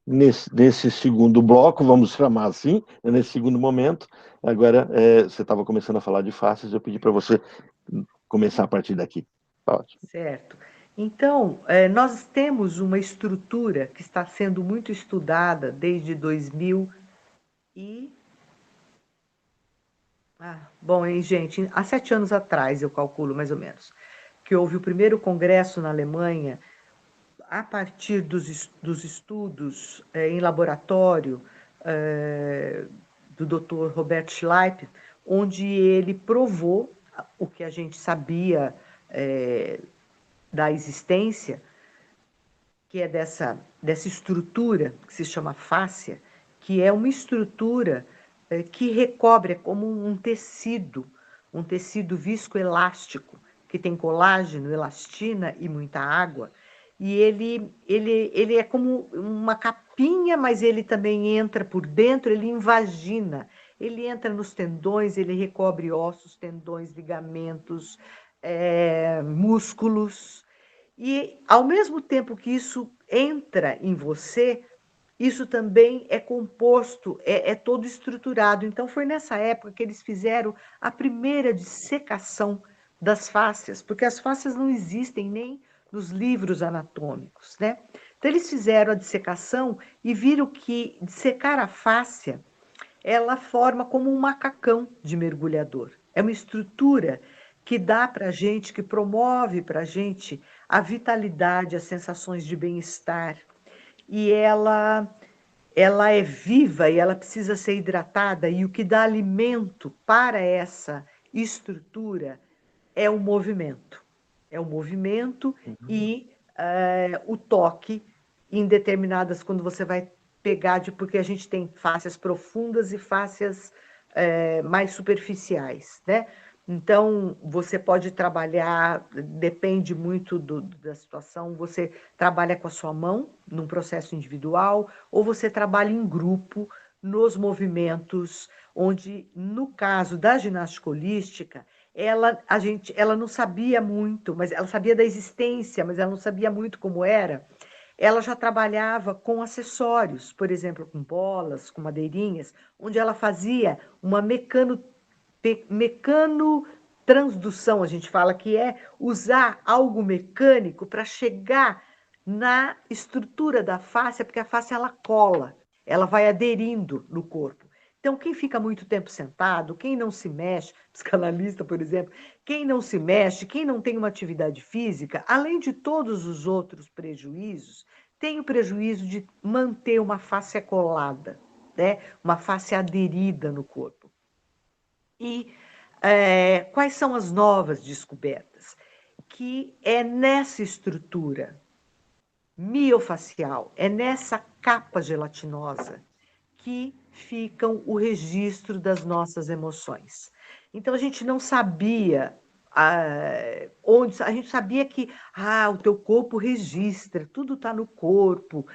nesse segundo bloco, vamos chamar assim, nesse segundo momento. Agora, você estava começando a falar de faces, eu pedi para você começar a partir daqui. Tá ótimo. Certo. Então, nós temos uma estrutura que está sendo muito estudada desde 2000 e... bom, hein, gente, há 7 anos atrás, eu calculo mais ou menos, que houve o primeiro congresso na Alemanha a partir dos estudos em laboratório do Dr. Robert Schleip, onde ele provou o que a gente sabia da existência, que é dessa estrutura que se chama fáscia, que é uma estrutura que recobre, é como um tecido viscoelástico, que tem colágeno, elastina e muita água, e ele é como uma capinha, mas ele também entra por dentro, ele invagina, ele entra nos tendões, ele recobre ossos, tendões, ligamentos, músculos, e, ao mesmo tempo que isso entra em você, isso também é composto, é todo estruturado. Então, foi nessa época que eles fizeram a primeira dissecação das fáscias, porque as fáscias não existem nem nos livros anatômicos, né? Então, eles fizeram a dissecação e viram que dissecar a fáscia, ela forma como um macacão de mergulhador. É uma estrutura que dá para a gente, que promove para a gente a vitalidade, as sensações de bem-estar. E ela é viva e ela precisa ser hidratada, e o que dá alimento para essa estrutura é o movimento. É o movimento e o toque em determinadas, quando você vai pegar, porque a gente tem fáscias profundas e fáscias mais superficiais, né? Então, você pode trabalhar, depende muito da situação, você trabalha com a sua mão, num processo individual, ou você trabalha em grupo, nos movimentos, onde, no caso da ginástica holística, ela não sabia muito, mas ela sabia da existência, mas ela não sabia muito como era. Ela já trabalhava com acessórios, por exemplo, com bolas, com madeirinhas, onde ela fazia uma mecanotransdução, a gente fala que é usar algo mecânico para chegar na estrutura da face, porque a face ela cola, ela vai aderindo no corpo. Então, quem fica muito tempo sentado, quem não se mexe, psicanalista, por exemplo, quem não se mexe, quem não tem uma atividade física, além de todos os outros prejuízos, tem o prejuízo de manter uma face colada, né? Uma face aderida no corpo. E quais são as novas descobertas? Que é nessa estrutura miofacial, é nessa capa gelatinosa que ficam o registro das nossas emoções. Então, a gente não sabia onde, a gente sabia que o teu corpo registra, tudo está no corpo,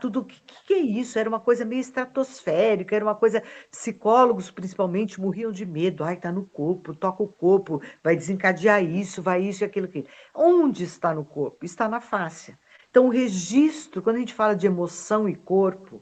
tudo, o que é isso? Era uma coisa meio estratosférica, era uma coisa, psicólogos principalmente morriam de medo, está no corpo, toca o corpo, vai desencadear isso, vai isso e aquilo, aquilo. Onde está no corpo? Está na face. Então, o registro, quando a gente fala de emoção e corpo,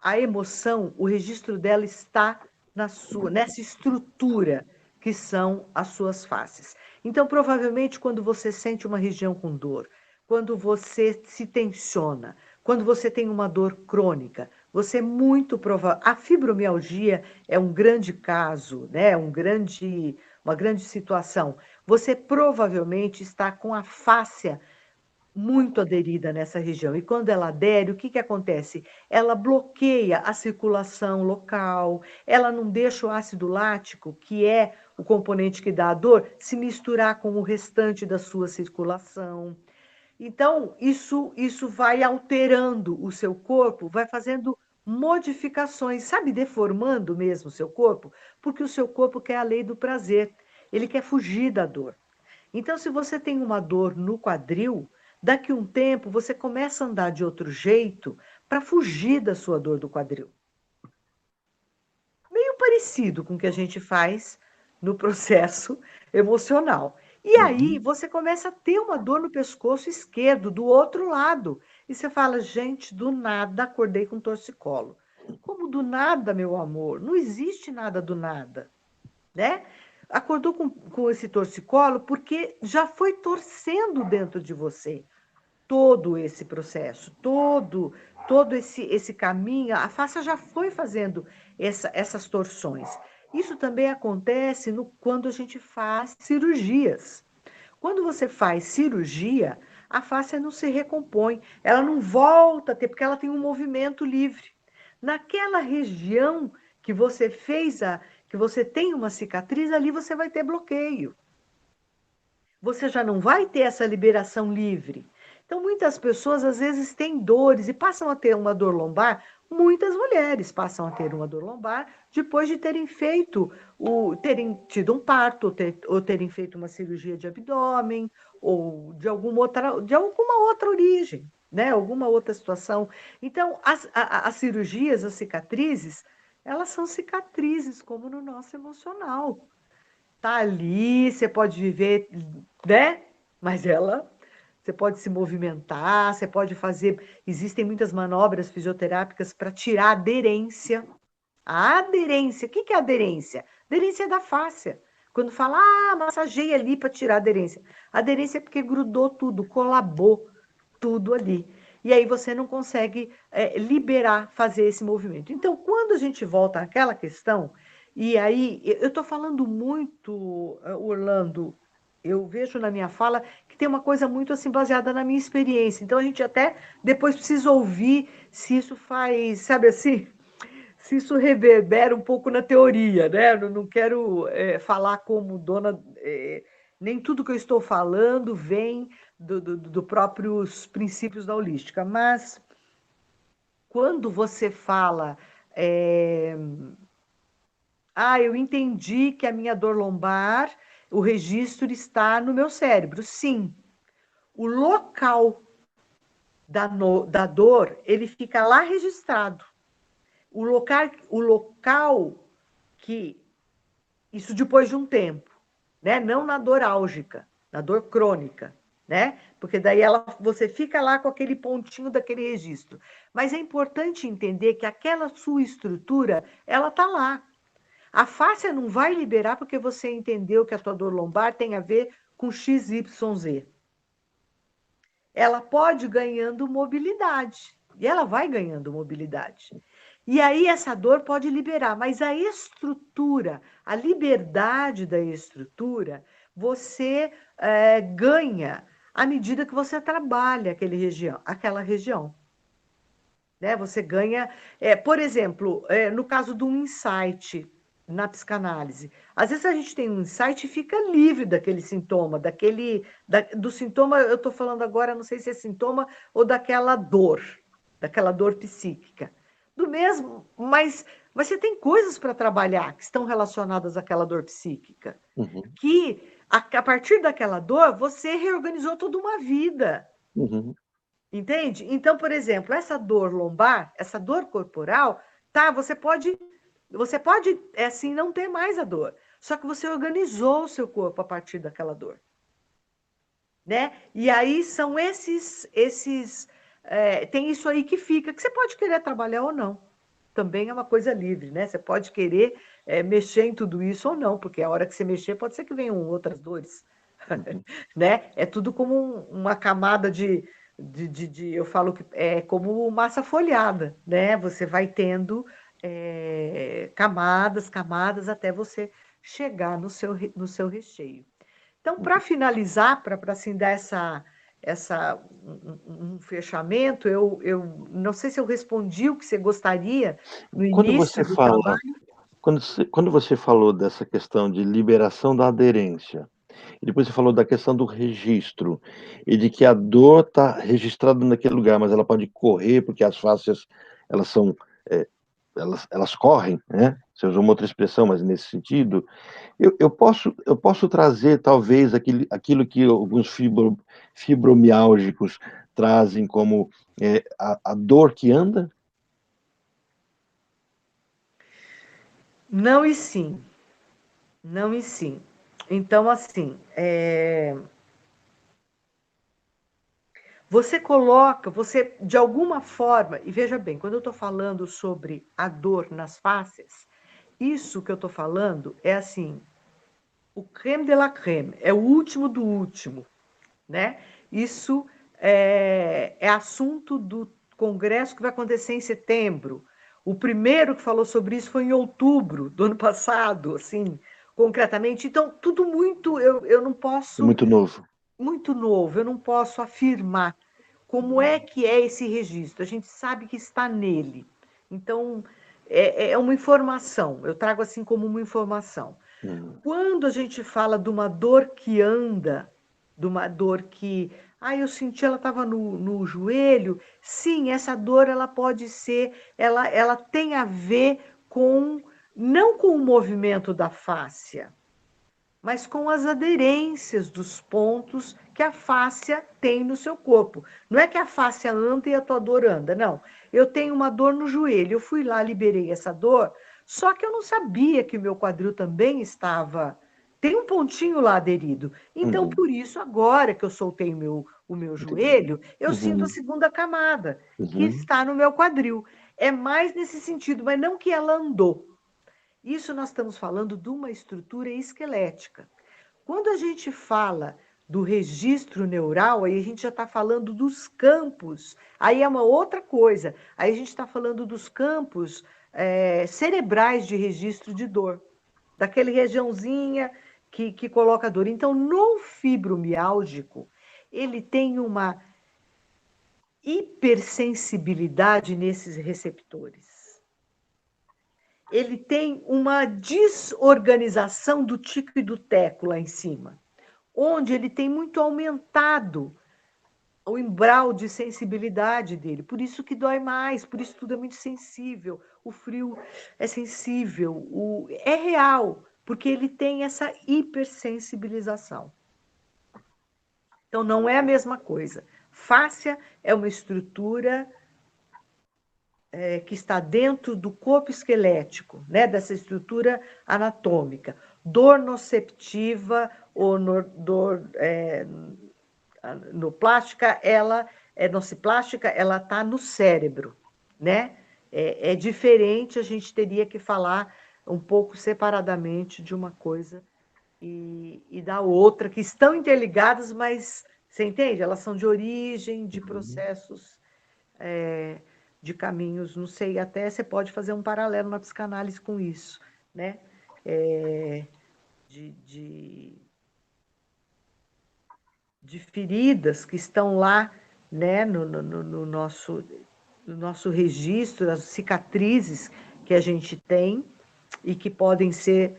a emoção, o registro dela está nessa estrutura que são as suas faces. Então, provavelmente, quando você sente uma região com dor, quando você se tensiona, quando você tem uma dor crônica, você muito provável. A fibromialgia é um grande caso, né? Uma grande situação. Você provavelmente está com a fáscia muito aderida nessa região. E quando ela adere, o que, que acontece? Ela bloqueia a circulação local, ela não deixa o ácido lático, que é o componente que dá a dor, se misturar com o restante da sua circulação. Então, isso vai alterando o seu corpo, vai fazendo modificações, sabe, deformando mesmo o seu corpo, porque o seu corpo quer a lei do prazer, ele quer fugir da dor. Então, se você tem uma dor no quadril, daqui a um tempo você começa a andar de outro jeito para fugir da sua dor do quadril. Meio parecido com o que a gente faz no processo emocional. E aí você começa a ter uma dor no pescoço esquerdo, do outro lado. E você fala, gente, do nada acordei com torcicolo. Como do nada, meu amor? Não existe nada do nada, né? Acordou com esse torcicolo porque já foi torcendo dentro de você todo esse processo, todo esse caminho, a face já foi fazendo essas torções. Isso também acontece quando a gente faz cirurgias. Quando você faz cirurgia, a face não se recompõe, ela não volta a ter, porque ela tem um movimento livre. Naquela região que você fez, que você tem uma cicatriz, ali você vai ter bloqueio. Você já não vai ter essa liberação livre. Então, muitas pessoas às vezes têm dores e passam a ter uma dor lombar. Muitas mulheres passam a ter uma dor lombar depois de terem terem tido um parto, ou terem feito uma cirurgia de abdômen, ou de alguma outra origem, né? Alguma outra situação. Então, as cirurgias, as cicatrizes, elas são cicatrizes, como no nosso emocional. Tá ali, você pode viver, né? Mas você pode se movimentar, você pode fazer. Existem muitas manobras fisioterápicas para tirar a aderência. A aderência, o que é aderência? Aderência é da fáscia. Quando fala, massageia ali para tirar a aderência. A aderência é porque grudou tudo, colabou tudo ali. E aí você não consegue liberar, fazer esse movimento. Então, quando a gente volta àquela questão, e aí eu estou falando muito, Orlando, eu vejo na minha fala que tem uma coisa muito assim baseada na minha experiência. Então a gente até depois precisa ouvir se isso faz, sabe assim, se isso reverbera um pouco na teoria, né? Eu não quero falar como dona. Nem tudo que eu estou falando vem do próprios princípios da holística, mas quando você fala, eu entendi que a minha dor lombar, o registro está no meu cérebro. Sim, o local da dor, ele fica lá registrado. O local que, isso depois de um tempo, né? Não na dor álgica, na dor crônica, né? Porque daí você fica lá com aquele pontinho daquele registro. Mas é importante entender que aquela sua estrutura, ela está lá. A fáscia não vai liberar porque você entendeu que a tua dor lombar tem a ver com XYZ. Ela pode ganhando mobilidade. E ela vai ganhando mobilidade. E aí essa dor pode liberar, mas a estrutura, a liberdade da estrutura, você ganha à medida que você trabalha aquela região. Né? Você ganha, por exemplo, no caso de um insight na psicanálise, às vezes a gente tem um insight e fica livre daquele sintoma, do sintoma, eu estou falando agora, não sei se é sintoma ou daquela dor psíquica. Do mesmo, mas você tem coisas para trabalhar que estão relacionadas àquela dor psíquica, que a partir daquela dor você reorganizou toda uma vida. Entende? Então, por exemplo, essa dor lombar, essa dor corporal, tá? Você pode assim não ter mais a dor. Só que você organizou o seu corpo a partir daquela dor, né? E aí são tem isso aí que fica, que você pode querer trabalhar ou não. Também é uma coisa livre, né? Você pode querer mexer em tudo isso ou não, porque a hora que você mexer pode ser que venham outras dores, né? É tudo como uma camada eu falo que é como massa folhada, né? Você vai tendo camadas até você chegar no seu recheio. Então, para finalizar, para assim dar um fechamento, eu não sei se eu respondi o que você gostaria no Quando início você do fala, trabalho. quando você falou dessa questão de liberação da aderência, e depois você falou da questão do registro, e de que a dor está registrada naquele lugar, mas ela pode correr, porque as fáscias, elas são, elas correm, né? Você usou uma outra expressão, mas nesse sentido, eu posso trazer, talvez, aquilo que alguns fibromiálgicos trazem como a dor que anda? Não e sim. Não e sim. Então, assim, você coloca, você, de alguma forma, e veja bem, quando eu estou falando sobre a dor nas fáscias, isso que eu estou falando é assim, o creme de la creme, é o último do último, né? Isso é assunto do congresso que vai acontecer em setembro. O primeiro que falou sobre isso foi em outubro do ano passado, assim, concretamente. Então, tudo muito, eu não É posso, muito novo. muito novo, eu não posso afirmar como é que é esse registro. A gente sabe que está nele. Então, é uma informação, eu trago assim como uma informação. Hum. Quando a gente fala de uma dor que anda, de uma dor que, eu senti, ela estava no joelho, sim, essa dor ela pode ser, ela tem a ver com, não com o movimento da fáscia, mas com as aderências dos pontos que a fáscia tem no seu corpo. Não é que a fáscia anda e a tua dor anda, não. Eu tenho uma dor no joelho, eu fui lá, liberei essa dor, só que eu não sabia que o meu quadril também estava. Tem um pontinho lá aderido. Então, Uhum. por isso, agora que eu soltei o meu Entendi. joelho, eu sinto a Uhum. segunda camada, que Uhum. está no meu quadril. É mais nesse sentido, mas não que ela andou. Isso nós estamos falando de uma estrutura esquelética. Quando a gente fala do registro neural, aí a gente já está falando dos campos, aí é uma outra coisa. Aí a gente está falando dos campos cerebrais de registro de dor, daquele regiãozinha que coloca dor. Então, no fibromiálgico, ele tem uma hipersensibilidade nesses receptores. Ele tem uma desorganização do tico e do teco lá em cima, onde ele tem muito aumentado o umbral de sensibilidade dele. Por isso que dói mais, por isso tudo é muito sensível. O frio é sensível, é real, porque ele tem essa hipersensibilização. Então, não é a mesma coisa. Fáscia é uma estrutura que está dentro do corpo esquelético, né, dessa estrutura anatômica. Dor noceptiva ou dor noplástica, nociplástica, ela está no cérebro, né? É diferente, a gente teria que falar um pouco separadamente de uma coisa e da outra, que estão interligadas, mas você entende? Elas são de origem, de Uhum. processos de caminhos, não sei, até você pode fazer um paralelo na psicanálise com isso, né? É, de, de, de feridas que estão lá, né, no nosso registro, as cicatrizes que a gente tem e que podem ser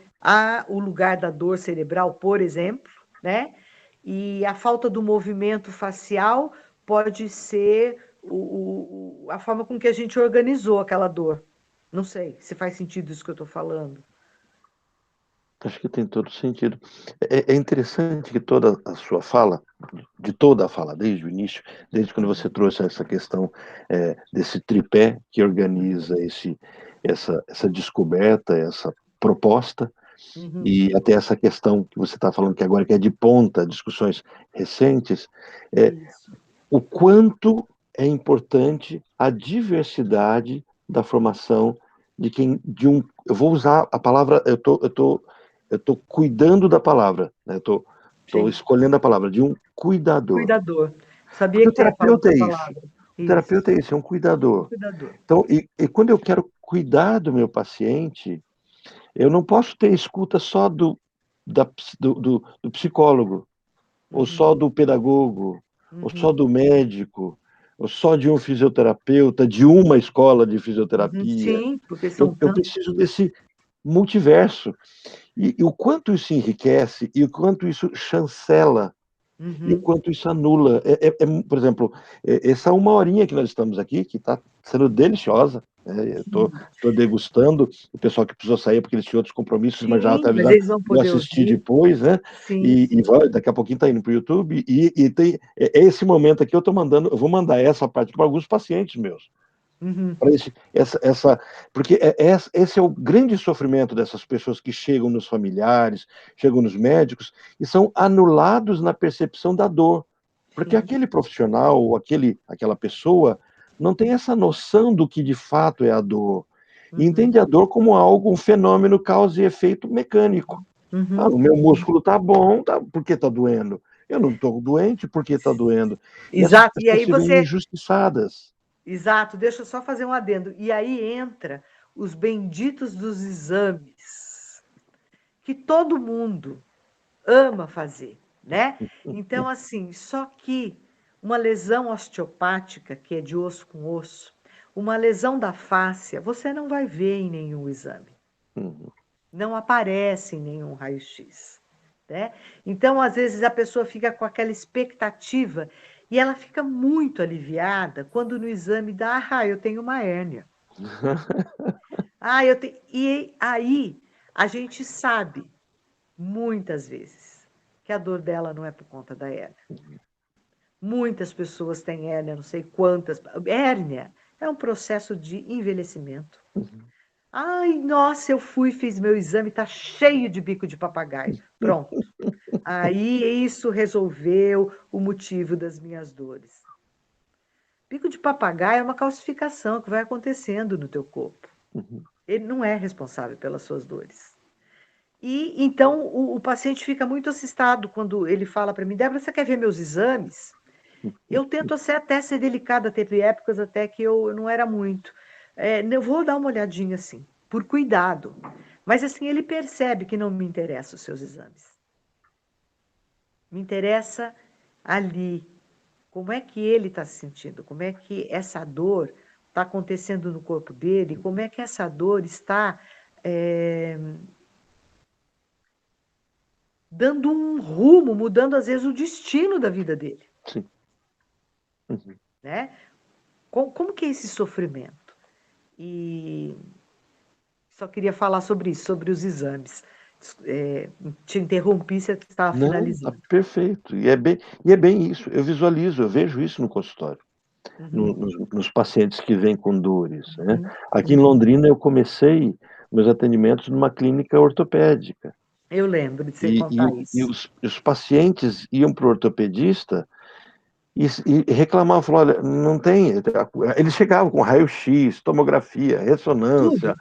o lugar da dor cerebral, por exemplo, né? E a falta do movimento facial pode ser a forma com que a gente organizou aquela dor. Não sei se faz sentido isso que eu estou falando. Acho que tem todo sentido. É interessante que toda a sua fala, de toda a fala, desde o início, desde quando você trouxe essa questão desse tripé que organiza essa descoberta, essa proposta, Uhum. e até essa questão que você está falando que agora que é de ponta, discussões recentes, Isso. o quanto é importante a diversidade da formação eu vou usar a palavra, eu tô cuidando da palavra, né? Tô Sim. escolhendo a palavra de um cuidador. Cuidador. Sabia Porque o que você ia falar terapeuta essa é isso. palavra. O Isso. terapeuta é isso, é um cuidador. Cuidador. Então, e quando eu quero cuidar do meu paciente, eu não posso ter escuta só do psicólogo, ou Uhum. só do pedagogo, ou só Uhum. do médico, ou só de um fisioterapeuta, de uma escola de Uhum. fisioterapia. Sim, porque Eu, são eu tantos. preciso desse multiverso. E o quanto isso enriquece, e o quanto isso chancela, e o Uhum. quanto isso anula. Por exemplo, essa uma horinha que nós estamos aqui, que está sendo deliciosa, né? Eu estou degustando, o pessoal que precisou sair porque eles tinham outros compromissos, mas já Sim, está mas avisando, eles vão vou poder assistir ouvir. depois, né? Sim, sim. Daqui a pouquinho está indo para o YouTube, e tem esse momento aqui, eu vou mandar essa parte para alguns pacientes meus. Uhum. Para porque esse é o grande sofrimento dessas pessoas que chegam nos familiares, chegam nos médicos, e são anulados na percepção da dor. Porque Sim. aquele profissional, ou aquela pessoa, não tem essa noção do que de fato é a dor. E Uhum. entende a dor como algo, um fenômeno causa e efeito mecânico. Ah, Uhum. o meu músculo está bom, por que está doendo? Eu não estou doente, por que está doendo? E essas Exato. E pessoas aí se veem você. injustiçadas. Exato, deixa eu só fazer um adendo. E aí entra os benditos dos exames, que todo mundo ama fazer, né? Então, assim, só que uma lesão osteopática, que é de osso com osso, uma lesão da fáscia, você não vai ver em nenhum exame. Uhum. Não aparece em nenhum raio-x, né? Então, às vezes, a pessoa fica com aquela expectativa e ela fica muito aliviada quando no exame dá, eu tenho uma hérnia. Eu tenho. E aí a gente sabe, muitas vezes, que a dor dela não é por conta da hérnia. Muitas pessoas têm hérnia, não sei quantas. Hérnia é um processo de envelhecimento. Ai, nossa, eu fui, fiz meu exame, tá cheio de bico de papagaio. Pronto. Aí isso resolveu o motivo das minhas dores. Bico de papagaio é uma calcificação que vai acontecendo no teu corpo. Uhum. Ele não é responsável pelas suas dores. E então o paciente fica muito assustado quando ele fala para mim, Débora, você quer ver meus exames? Eu tento até ser delicada, teve épocas até que eu não era muito. Eu vou dar uma olhadinha assim, por cuidado. Mas assim, ele percebe que não me interessam os seus exames. Me interessa ali, como é que ele está se sentindo, como é que essa dor está acontecendo no corpo dele, como é que essa dor está é, dando um rumo, mudando às vezes o destino da vida dele, Sim. Uhum. né? Como que é esse sofrimento? E só queria falar sobre isso, sobre os exames. Te interrompi, você estava Não, tá finalizando. perfeito. E é bem isso. Eu visualizo, eu vejo isso no consultório, Uhum, nos pacientes que vêm com dores, né? uhum, Aqui em uhum. Londrina eu comecei meus atendimentos numa clínica ortopédica. Eu lembro de você E, e, contar o- e isso. os pacientes iam para o ortopedista e reclamavam, falavam, olha, não tem. Eles chegavam com raio-x, tomografia, Tudo. ressonância,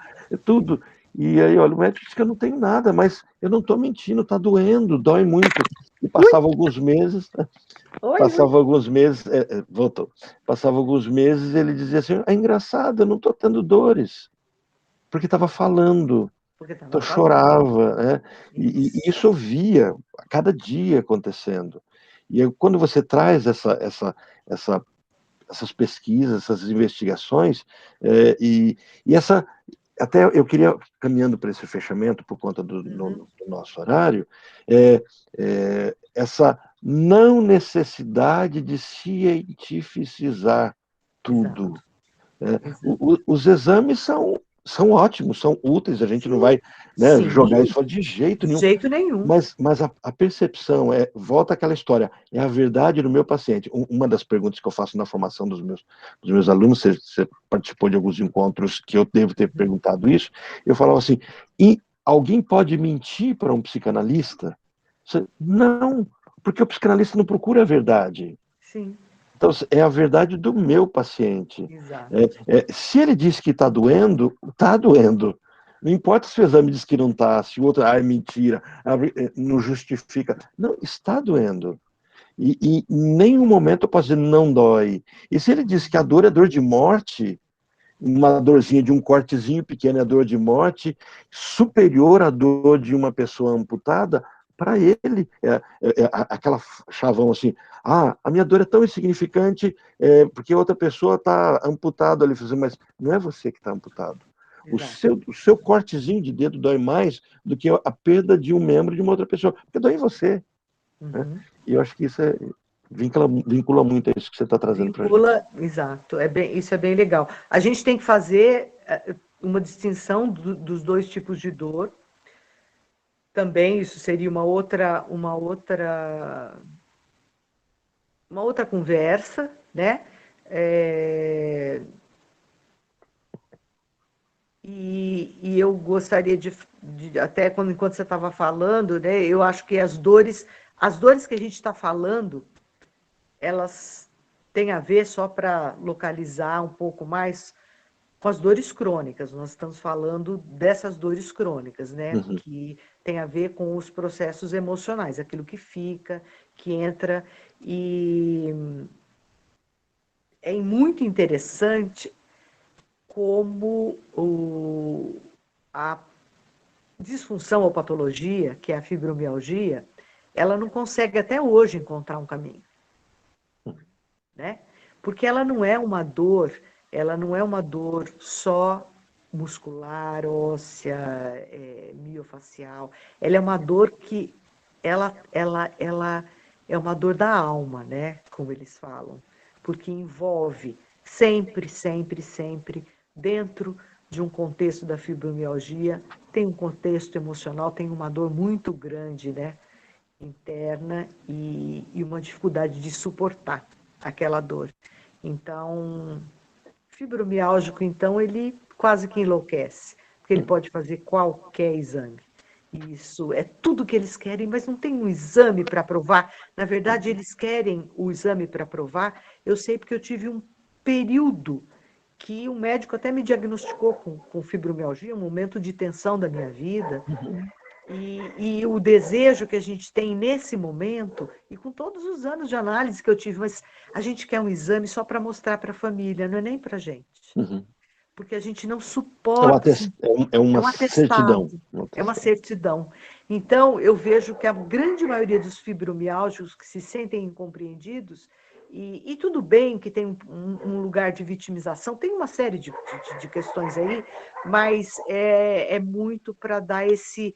tudo. E aí, olha, o médico disse que eu não tenho nada, mas eu não estou mentindo, está doendo, dói muito. E Ui, passava alguns meses, oi, ui. voltou. Passava alguns meses, ele dizia assim: é engraçado, eu não estou tendo dores, porque estava falando. Porque Então estava eu falando. chorava, né? E Isso. isso eu via a cada dia acontecendo. E aí, quando você traz essa, essas pesquisas, essas investigações, e essa. Até eu queria, caminhando para esse fechamento, por conta Uhum. do nosso horário, essa não necessidade de cientificizar tudo. Exato, exato. Os exames são ótimos, são úteis, a gente não Sim, vai, né, sim, jogar isso fora de jeito de nenhum, jeito nenhum. mas a percepção volta àquela história, é a verdade do meu paciente. Uma das perguntas que eu faço na formação dos meus alunos, você participou de alguns encontros que eu devo ter perguntado isso, eu falava assim, e alguém pode mentir para um psicanalista? Não, porque o psicanalista não procura a verdade. Sim, Então, é a verdade do meu paciente. exato. Se ele diz que está doendo, está doendo. Não importa se o exame diz que não está, se o outro, é mentira, não justifica. Não, está doendo. E em nenhum momento eu posso dizer não dói. E se ele diz que a dor é dor de morte, uma dorzinha de um cortezinho pequeno é dor de morte, superior à dor de uma pessoa amputada, para ele, aquela chavão assim, a minha dor é tão insignificante porque outra pessoa está amputada ali, mas não é você que está amputado. O Exato. seu, o seu cortezinho de dedo dói mais do que a perda de um membro de uma outra pessoa, porque dói em você. Né? Uhum. E eu acho que isso vincula muito a isso que você está trazendo para a gente. Vincula, exato. Isso é bem legal. A gente tem que fazer uma distinção dos dois tipos de dor. Também isso seria uma outra conversa, né? É, E eu gostaria até enquanto você estava falando, né, eu acho que as dores que a gente está falando, elas têm a ver, só para localizar um pouco mais, com as dores crônicas. Nós estamos falando dessas dores crônicas, né, Uhum, que tem a ver com os processos emocionais, aquilo que fica, que entra, e é muito interessante como a disfunção ou patologia, que é a fibromialgia, ela não consegue até hoje encontrar um caminho, né? Porque ela não é uma dor só muscular, óssea, miofacial. Ela é uma dor que ela é uma dor da alma, né? Como eles falam, porque envolve sempre, sempre, sempre dentro de um contexto da fibromialgia, tem um contexto emocional, tem uma dor muito grande, né? Interna e uma dificuldade de suportar aquela dor. Então, fibromialgico, então, ele quase que enlouquece, porque ele uhum, pode fazer qualquer exame. Isso é tudo que eles querem, mas não tem um exame para provar. Na verdade, eles querem o exame para provar. Eu sei porque eu tive um período que o médico até me diagnosticou com fibromialgia, um momento de tensão da minha vida, uhum, e o desejo que a gente tem nesse momento, e com todos os anos de análise que eu tive, mas a gente quer um exame só para mostrar para a família, não é nem para a gente. uhum. Porque a gente não É, suporta, é é uma um certidão. atestado, Um é uma atestado. certidão. Então, eu vejo que a grande maioria dos fibromialgicos que se sentem incompreendidos, e tudo bem que tem um lugar de vitimização, tem uma série de questões aí, mas é muito para dar esse.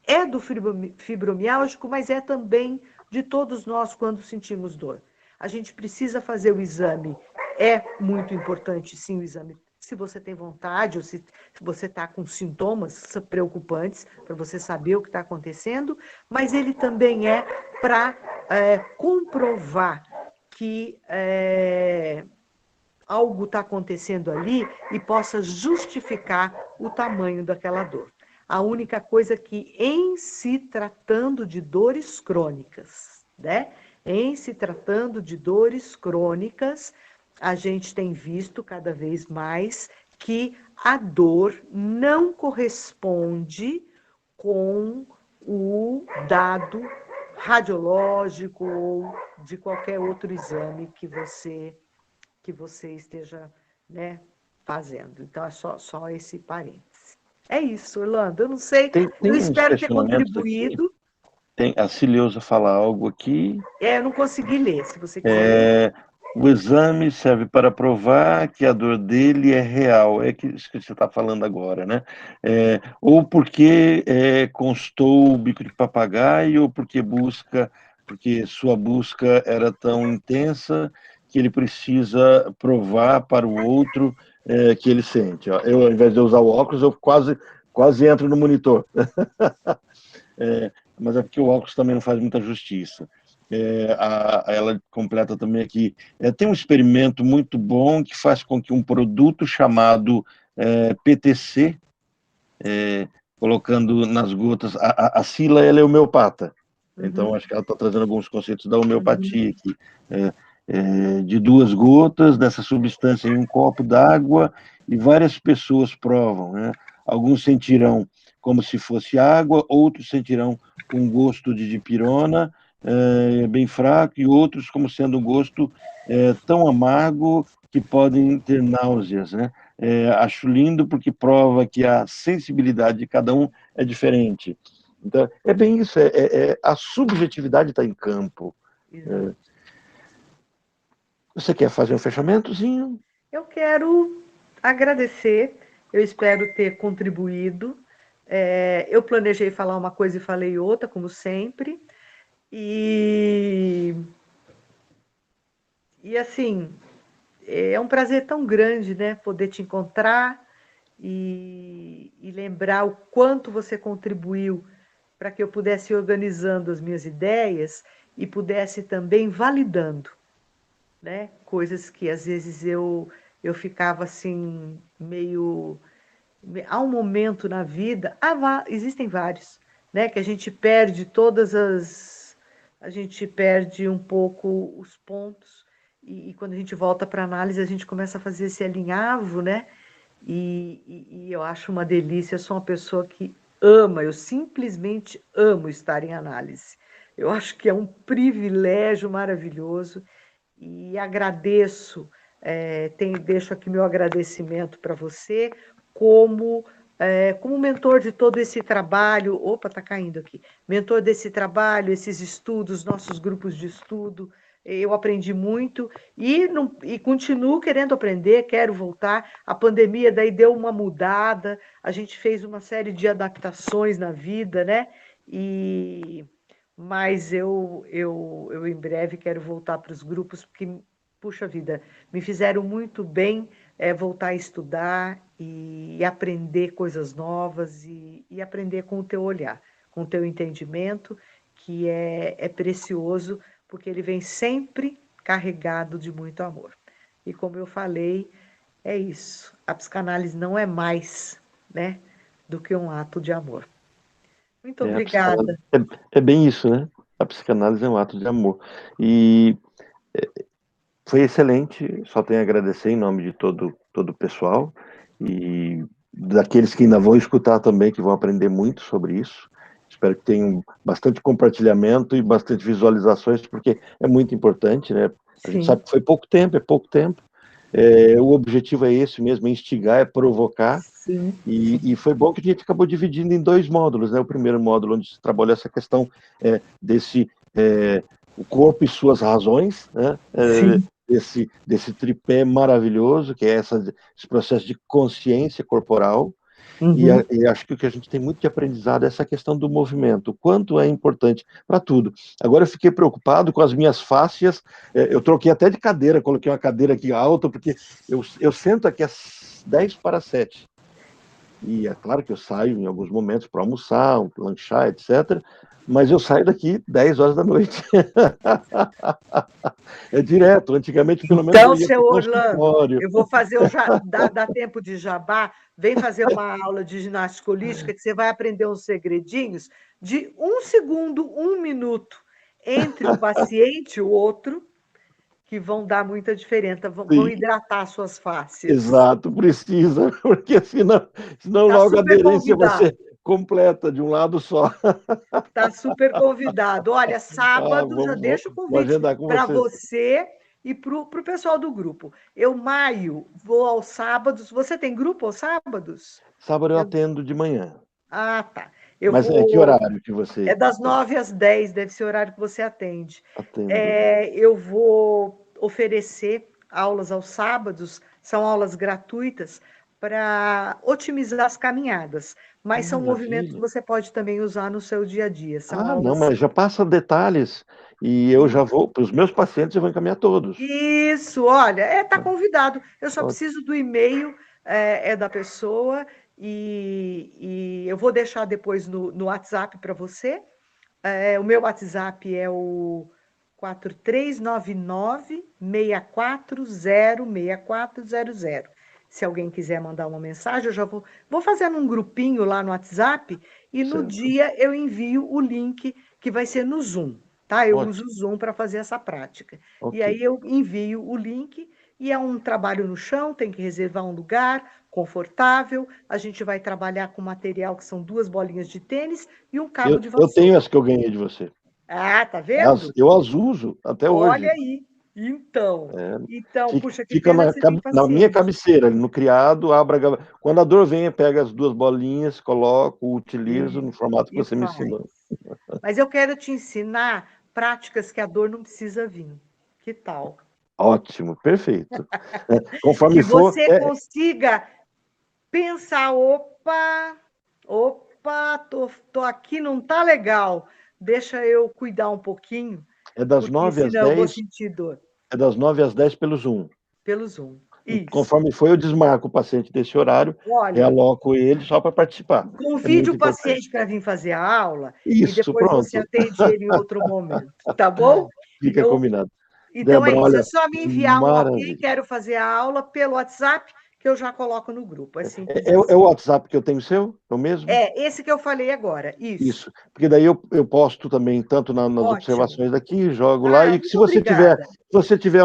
É do fibromialgico, mas é também de todos nós quando sentimos dor. A gente precisa fazer o exame. É muito importante, sim, o exame. Se você tem vontade ou se você está com sintomas preocupantes, para você saber o que está acontecendo, mas ele também é para comprovar que algo está acontecendo ali e possa justificar o tamanho daquela dor. A única coisa que, em se tratando de dores crônicas, né? Em se tratando de dores crônicas, a gente tem visto cada vez mais que a dor não corresponde com o dado radiológico ou de qualquer outro exame que você esteja, né, fazendo. Então, é só esse parêntese. É isso, Orlando. Eu não sei, eu Tem uns espero ter questionamentos aqui. contribuído. Tem a Cileuza fala algo aqui. Eu não consegui ler, se você quiser ler. É, o exame serve para provar que a dor dele é real. É isso que você está falando agora, né? Ou porque constou o bico de papagaio, ou porque sua busca era tão intensa que ele precisa provar para o outro que ele sente. Ó. Eu, ao invés de usar o óculos, eu quase entro no monitor. Mas é porque o óculos também não faz muita justiça. Ela completa também aqui. Tem um experimento muito bom que faz com que um produto chamado PTC, colocando nas gotas, a Sila ela é homeopata, então Uhum, acho que ela está trazendo alguns conceitos da uhum, homeopatia aqui. De 2 gotas dessa substância em um copo d'água e várias pessoas provam, né? Alguns sentirão como se fosse água, outros sentirão com gosto de dipirona, bem fraco, e outros como sendo um gosto tão amargo que podem ter náuseas, né? Acho lindo porque prova que a sensibilidade de cada um é diferente. Então, é bem isso, a subjetividade está em campo. É, exato. você quer fazer um fechamentozinho? Eu quero agradecer, eu espero ter contribuído. Eu planejei falar uma coisa e falei outra, como sempre. E, e assim, é um prazer tão grande, né, poder te encontrar e lembrar o quanto você contribuiu para que eu pudesse ir organizando as minhas ideias e pudesse também validando, né, coisas que às vezes eu ficava assim meio há um momento na vida, existem vários, né, que a gente perde a gente perde um pouco os pontos, e quando a gente volta para a análise, a gente começa a fazer esse alinhavo, né? E eu acho uma delícia, eu sou uma pessoa que ama, eu simplesmente amo estar em análise. Eu acho que é um privilégio maravilhoso e agradeço, deixo aqui meu agradecimento para você como, como mentor de todo esse trabalho. Opa, está caindo aqui. Mentor desse trabalho, esses estudos, nossos grupos de estudo. Eu aprendi muito e continuo querendo aprender, quero voltar. A pandemia daí deu uma mudada, a gente fez uma série de adaptações na vida, né? E mas eu em breve quero voltar para os grupos, porque, puxa vida, me fizeram muito bem voltar a estudar e aprender coisas novas e aprender com o teu olhar, com o teu entendimento, que é precioso, porque ele vem sempre carregado de muito amor. E como eu falei, é isso. A psicanálise não é mais, né, do que um ato de amor. Muito A psicanálise obrigada. é bem isso, né? A psicanálise é um ato de amor. E foi excelente, só tenho a agradecer em nome de todo o pessoal e daqueles que ainda vão escutar também, que vão aprender muito sobre isso. Espero que tenham bastante compartilhamento e bastante visualizações, porque é muito importante, né? A gente Sim, sabe que foi pouco tempo, é pouco tempo. O objetivo é esse mesmo, é instigar, é provocar. sim, E foi bom que a gente acabou dividindo em dois módulos, né? O primeiro módulo, onde se trabalha essa questão desse o corpo e suas razões, né? sim. Desse tripé maravilhoso, que é esse processo de consciência corporal. Uhum. E acho que o que a gente tem muito de aprendizado é essa questão do movimento, o quanto é importante para tudo. Agora eu fiquei preocupado com as minhas fáscias, eu troquei até de cadeira, coloquei uma cadeira aqui alta, porque eu sento aqui às 10 para 7. E é claro que eu saio em alguns momentos para almoçar, lanchar, etc. Mas eu saio daqui 10 horas da noite. É direto. Antigamente, pelo menos, eu Então, ia para o seu Orlando, consultório. eu vou fazer dá tempo de jabá, vem fazer uma aula de ginástica holística que você vai aprender uns segredinhos de 1 segundo, 1 minuto entre um paciente e o outro, que vão dar muita diferença, vão Sim, hidratar suas fáscias. exato, precisa, porque senão Tá logo a super aderência vai convidado. ser completa de um lado só. Tá super convidado. Olha, Ah, sábado, já vou, deixo o vou convite agendar com para você. você e para o pessoal do grupo. Eu, maio, vou aos sábados. Você tem grupo aos sábados? Sábado eu Eu- atendo de manhã. Ah, tá. Eu Mas é que vou. horário que É você das 9 às 10, deve ser o horário que você atende. atendo? Eu vou oferecer aulas aos sábados, são aulas gratuitas para otimizar as caminhadas, mas são movimentos que Maravilha. você pode também usar no seu dia a dia. São Ah, não, aulas. mas já passa detalhes e eu já vou, para os meus pacientes, eu vou encaminhar todos. Isso, olha, tá convidado. Eu só Ótimo. preciso do e-mail da pessoa e eu vou deixar depois no WhatsApp para você. O meu WhatsApp é o 4399-640640. Se alguém quiser mandar uma mensagem, eu já vou fazendo um grupinho lá no WhatsApp e no Certo. dia eu envio o link que vai ser no Zoom, tá? Eu uso Ótimo. o Zoom para fazer essa prática. E Ok. aí eu envio o link e é um trabalho no chão, tem que reservar um lugar confortável. A gente vai trabalhar com material que são 2 bolinhas de tênis e um cabo de Eu tenho vassoura. as que eu ganhei de você. Ah, tá vendo? Eu as uso até Olha hoje. aí. Então, É, então, puxa, que fica pena que você tem na minha paciente. cabeceira, no criado, quando a dor vem, pega as 2 bolinhas, coloco, utilizo E, no formato que e você me faz. ensinou. Mas eu quero te ensinar práticas que a dor não precisa vir. Que tal? Ótimo, perfeito. Que Conforme for, você consiga pensar, opa, tô aqui, não tá legal. Deixa eu cuidar um pouquinho, é das porque 9 às senão eu vou 10, sentir dor é das 9 às 10 pelo Zoom. pelo Zoom. E Isso. conforme for, eu desmarco o paciente desse horário, Olha, realoco ele só para participar. É convide muito o importante. paciente para vir fazer a aula e Isso, depois você pronto. atende ele em outro momento, tá bom? Fica Eu, combinado. então é Débora, isso, é olha, só me enviar um ok, maravilha. quero fazer a aula pelo WhatsApp, que eu já coloco no grupo. É simples É assim. o WhatsApp que eu tenho seu? É o mesmo? É, esse que eu falei agora, isso. Isso, porque daí eu posto também tanto nas Ótimo. observações daqui, jogo lá, Ah, e muito obrigada. se você tiver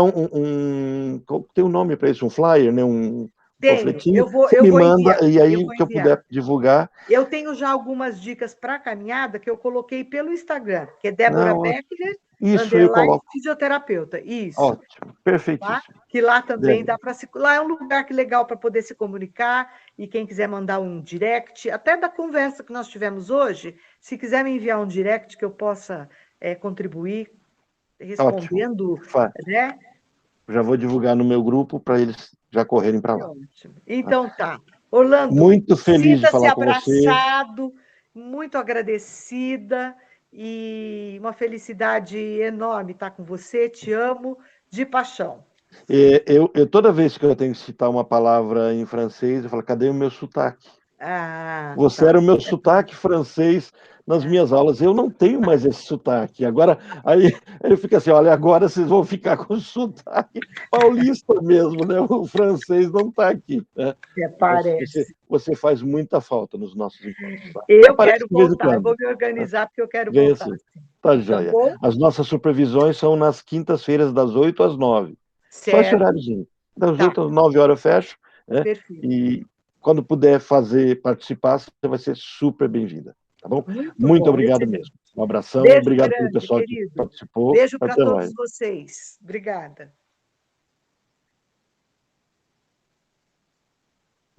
tem um nome para isso, um flyer, né, um Tenho, panfletinho, você eu me vou manda, enviar, e eu aí vou que eu enviar. puder divulgar. Eu tenho já algumas dicas para caminhada que eu coloquei pelo Instagram, que é Débora Não, ótimo. Beckler, Isso eu underline coloco. fisioterapeuta. Isso. Ótimo, Tá? perfeitíssimo. Que lá também Débora. dá para se. Lá é um lugar que legal para poder se comunicar, e quem quiser mandar um direct, até da conversa que nós tivemos hoje, se quiser me enviar um direct que eu possa contribuir, Ótimo. respondendo, Fa- né? Já vou divulgar no meu grupo para eles já correrem para É lá. ótimo. Então tá. Orlando, Muito feliz de sinta-se falar com você. abraçado, muito agradecida e uma felicidade enorme estar com você. Te amo de paixão. Toda vez que eu tenho que citar uma palavra em francês, eu falo, cadê o meu sotaque? Ah, Você tá. era o meu É por sotaque francês nas é. minhas aulas. Eu não tenho mais esse sotaque. Agora, aí eu fico assim, olha, agora vocês vão ficar com o sotaque paulista mesmo, né? O francês não está aqui, né? Até Você, parece. você faz muita falta nos nossos encontros, tá? Eu Aparece quero de vez em voltar. Eu quando, vou me tá? organizar porque eu quero Venha voltar. sim. Tá Tá joia. bom? As nossas supervisões são nas quintas-feiras, das 8 às 9. Só esse Certo. horáriozinho. Das Tá. 8 às 9 horas eu fecho, né? Perfeito. E quando puder participar, você vai ser super bem-vinda, tá bom? Muito Muito bom. obrigado Excelente. mesmo. Um abração, Beijo obrigado pelo grande, pessoal que querido. participou. Beijo para Até mais. todos vocês. Obrigada.